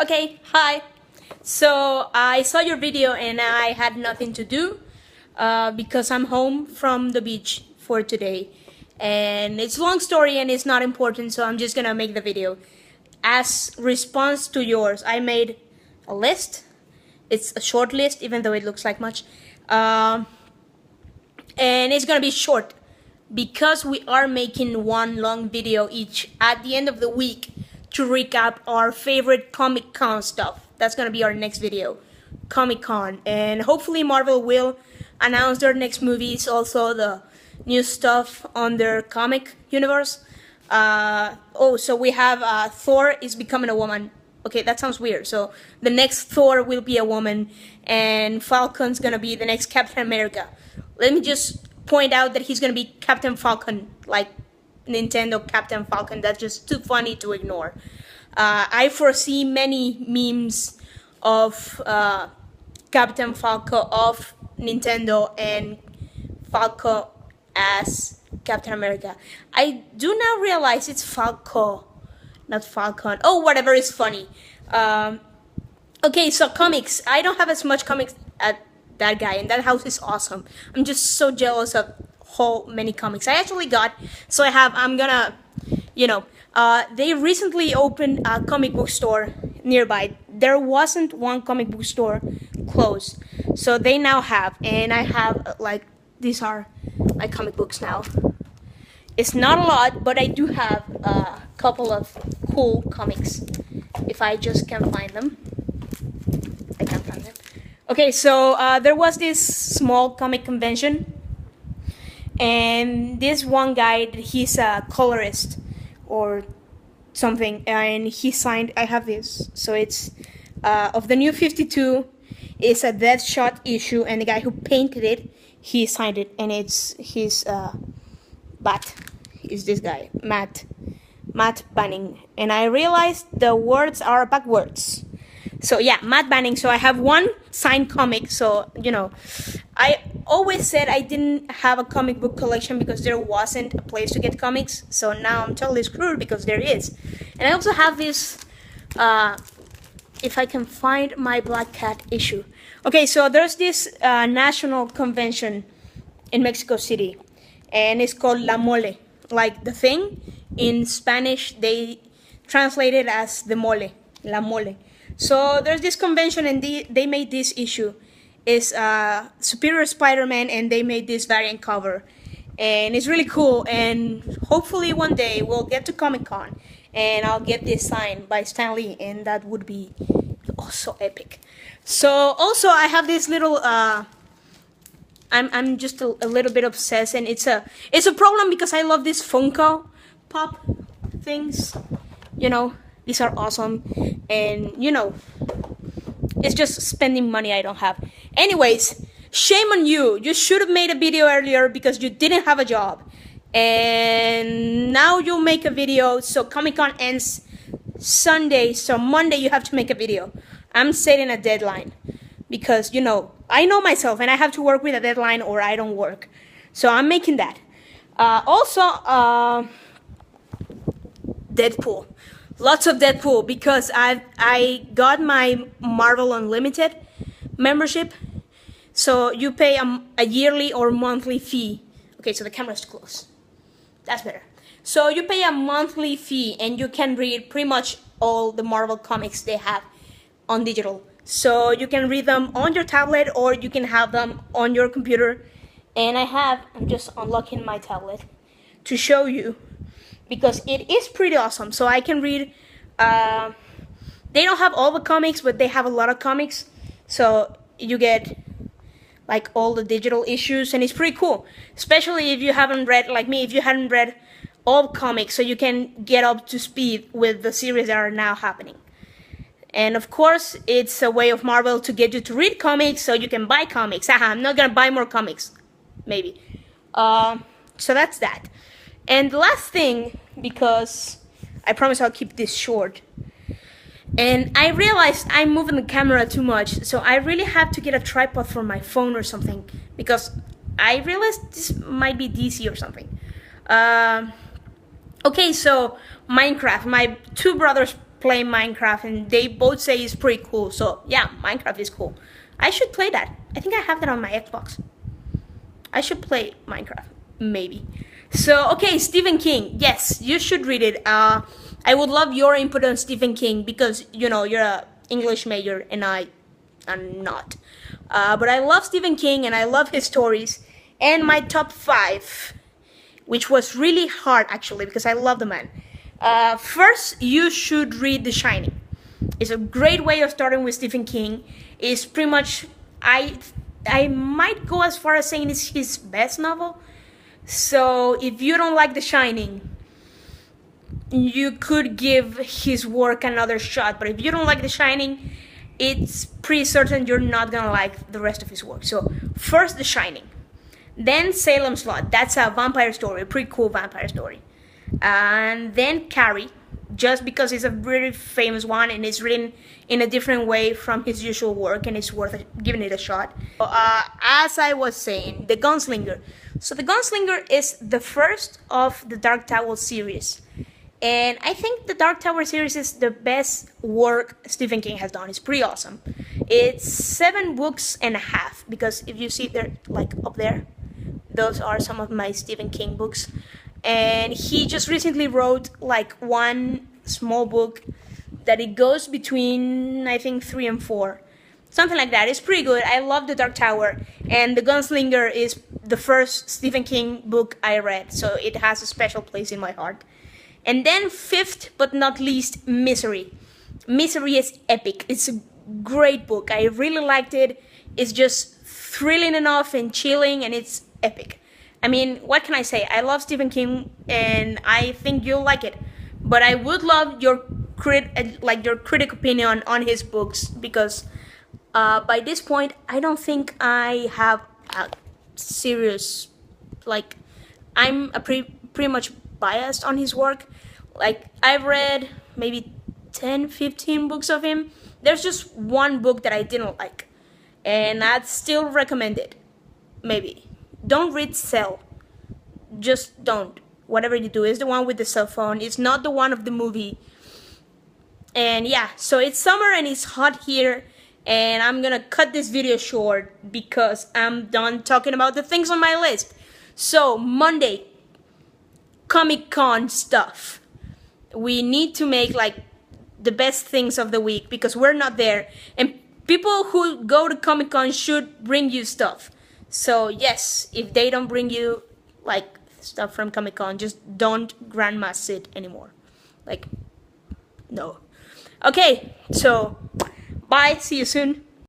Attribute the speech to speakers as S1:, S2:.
S1: Okay, hi. So I saw your video and I had nothing to do because I'm home from the beach for today. And it's a long story and it's not important, so I'm just gonna make the video. As response to yours, I made a list. It's a short list, even though it looks like much. And it's gonna be short because we are making one long video each at the end of the week to recap our favorite Comic-Con stuff. That's gonna be our next video, Comic-Con, and hopefully Marvel will announce their next movies, also the new stuff on their comic universe. So we have Thor is becoming a woman. Okay, that sounds weird. So the next Thor will be a woman, and Falcon's gonna be the next Captain America. Let me just point out that he's gonna be Captain Falcon, like Nintendo Captain Falcon. That's just too funny to ignore. I foresee many memes of Captain Falco of Nintendo and Falco as Captain America. I do now realize it's Falco, not Falcon. Oh, whatever is funny. Okay, so comics. I don't have as much comics as that guy, and that house is awesome. I'm just so jealous of how many comics I actually got. So I'm gonna, they recently opened a comic book store nearby. There wasn't one comic book store closed, so they now have, and I have these are my comic books now. It's not a lot, but I do have a couple of cool comics. If I just can find them. I can't find them. Okay, so there was this small comic convention, and this one guy, he's a colorist or something, and he signed, I have this, so it's of the New 52, it's a Deathshot issue, and the guy who painted it, he signed it, and it's his bat is this guy, Matt Banning, and I realized the words are backwards. So yeah, Matt Banning. So I have one signed comic. So I always said I didn't have a comic book collection because there wasn't a place to get comics. So now I'm totally screwed because there is. And I also have this. If I can find my Black Cat issue. Okay, so there's this national convention in Mexico City, and it's called La Mole, like the thing. In Spanish, they translate it as the mole, La Mole. So there's this convention, and they made this issue. It's Superior Spider-Man, and they made this variant cover. And it's really cool, and hopefully one day we'll get to Comic-Con, and I'll get this signed by Stan Lee, and that would be so epic. So also I have this little, I'm just a little bit obsessed, and it's a problem because I love these Funko Pop things, These are awesome, and it's just spending money I don't have. Anyways, shame on you. You should have made a video earlier because you didn't have a job, and now you'll make a video. So Comic-Con ends Sunday, so Monday you have to make a video. I'm setting a deadline because I know myself, and I have to work with a deadline or I don't work. So I'm making that. Deadpool. Lots of Deadpool because I got my Marvel Unlimited membership. So you pay a yearly or monthly fee. Okay, so the camera's close. That's better. So you pay a monthly fee and you can read pretty much all the Marvel comics they have on digital. So you can read them on your tablet or you can have them on your computer. And I'm just unlocking my tablet to show you, because it is pretty awesome. So I can read, they don't have all the comics, but they have a lot of comics. So you get all the digital issues, and it's pretty cool. Especially if you haven't read, like me, if you hadn't read all comics, so you can get up to speed with the series that are now happening. And of course, it's a way of Marvel to get you to read comics so you can buy comics. I'm not gonna buy more comics, maybe. So that's that. And the last thing, because I promise I'll keep this short, and I realized I'm moving the camera too much, so I really have to get a tripod for my phone or something, because I realized this might be DC or something. Okay, so Minecraft. My two brothers play Minecraft, and they both say it's pretty cool. So yeah, Minecraft is cool. I should play that. I think I have that on my Xbox. I should play Minecraft, maybe. So okay, Stephen King. Yes, you should read it. I would love your input on Stephen King because you know you're a English major and I am not. But I love Stephen King and I love his stories. And my top 5, which was really hard actually because I love the man. First, you should read The Shining. It's a great way of starting with Stephen King. It's pretty much, I might go as far as saying it's his best novel. So if you don't like The Shining, you could give his work another shot. But if you don't like The Shining, it's pretty certain you're not gonna like the rest of his work. So first The Shining. Then Salem's Lot. That's a vampire story, a pretty cool vampire story. And then Carrie, just because it's a really famous one and it's written in a different way from his usual work and it's worth giving it a shot. As I was saying, The Gunslinger. So The Gunslinger is the first of the Dark Tower series. And I think the Dark Tower series is the best work Stephen King has done. It's pretty awesome. It's 7 books and a half, because if you see there, like up there, those are some of my Stephen King books. And he just recently wrote like one small book that it goes between, I think, 3 and 4. Something like that. It's pretty good. I love The Dark Tower. And The Gunslinger is the first Stephen King book I read, so it has a special place in my heart. And then 5th but not least, Misery. Misery is epic. It's a great book. I really liked it. It's just thrilling enough and chilling, and it's epic. I mean, what can I say? I love Stephen King and I think you'll like it. But I would love your critic opinion on his books, because by this point I don't think I have a serious, like, I'm a pretty much biased on his work. Like, I've read maybe 10-15 books of him. There's just one book that I didn't like, and I'd still recommend it. Maybe don't read Cell. Just don't. Whatever you do, is the one with the cell phone. It's not the one of the movie. And yeah, so it's summer and it's hot here, and I'm gonna cut this video short because I'm done talking about the things on my list. So Monday, Comic-Con stuff. We need to make like the best things of the week because we're not there, and people who go to Comic-Con should bring you stuff. So yes, if they don't bring you like stuff from Comic-Con, just don't grandma sit anymore. Like, no. Okay, so bye, see you soon.